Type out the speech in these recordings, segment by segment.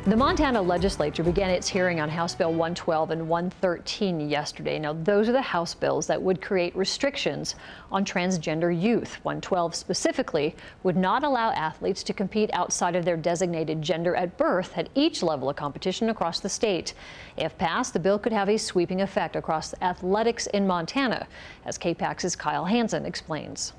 The Montana legislature began its hearing on House Bill 112 and 113 yesterday. Now, those are the House bills that would create restrictions on transgender youth. 112 specifically would not allow athletes to compete outside of their designated gender at birth at each level of competition across the state. If passed, the bill could have a sweeping effect across athletics in Montana, as KPAX's Kyle Hansen explains.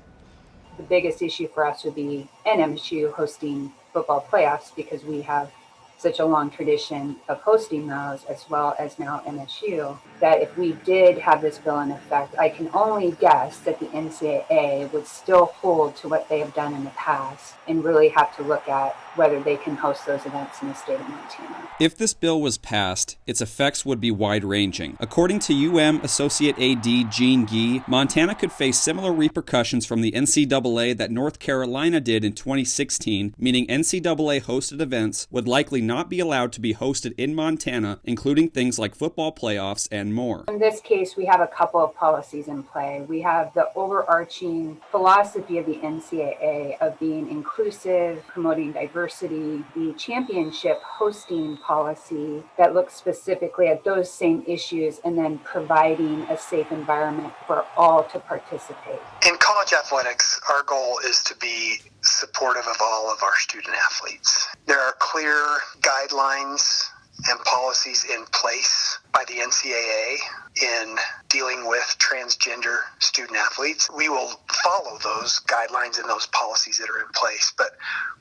The biggest issue for us would be NMSU hosting football playoffs because we have such a long tradition of hosting those, as well as now MSU, that if we did have this bill in effect, I can only guess that the NCAA would still hold to what they have done in the past and really have to look at whether they can host those events in the state of Montana. If this bill was passed, its effects would be wide-ranging. According to Associate AD Gene Gee, Montana could face similar repercussions from the NCAA that North Carolina did in 2016, meaning NCAA-hosted events would likely not be allowed to be hosted in Montana, including things like football playoffs and more. In this case, we have a couple of policies in play. We have the overarching philosophy of the NCAA of being inclusive, promoting diversity, the championship hosting policy that looks specifically at those same issues and then providing a safe environment for all to participate. In college athletics, our goal is to be supportive of all of our student athletes. There are clear guidelines and policies in place by the NCAA in dealing with transgender student athletes. We will follow those guidelines and those policies that are in place, but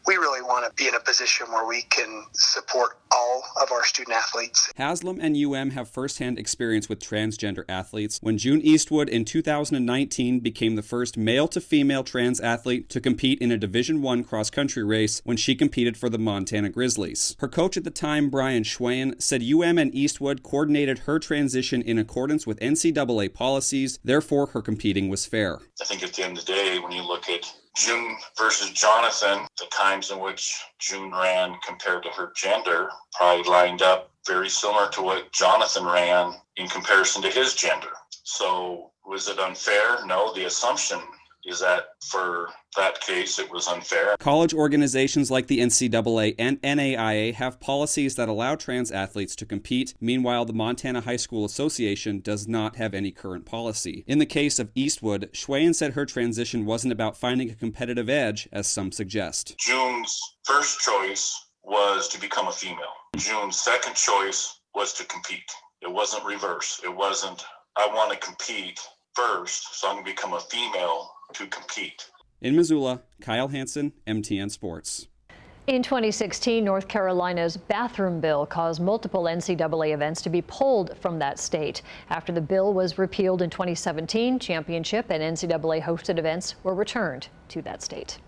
we really want to be in a position where we can support all of our student athletes. Haslam and have firsthand experience with transgender athletes when June Eastwood in 2019 became the first male-to-female trans athlete to compete in a Division I cross-country race when she competed for the Montana Grizzlies. Her coach at the time, Brian Schwayen, said and Eastwood coordinated her transition in accordance with NCAA policies, therefore her competing was fair. I think at the end of the day, when you look at June versus Jonathan, the times in which June ran compared to her gender probably lined up very similar to what Jonathan ran in comparison to his gender. So was it unfair? No, the assumption is that for that case, it was unfair. College organizations like the NCAA and NAIA have policies that allow trans athletes to compete. Meanwhile, the Montana High School Association does not have any current policy. In the case of Eastwood, Schwayen said her transition wasn't about finding a competitive edge, as some suggest. June's first choice was to become a female. June's second choice was to compete. It wasn't reverse. It wasn't, I want to compete first, so I'm going to become a female to compete. In Missoula, Kyle Hansen, MTN Sports. In 2016, North Carolina's bathroom bill caused multiple NCAA events to be pulled from that state. After the bill was repealed in 2017, championship and NCAA hosted events were returned to that state.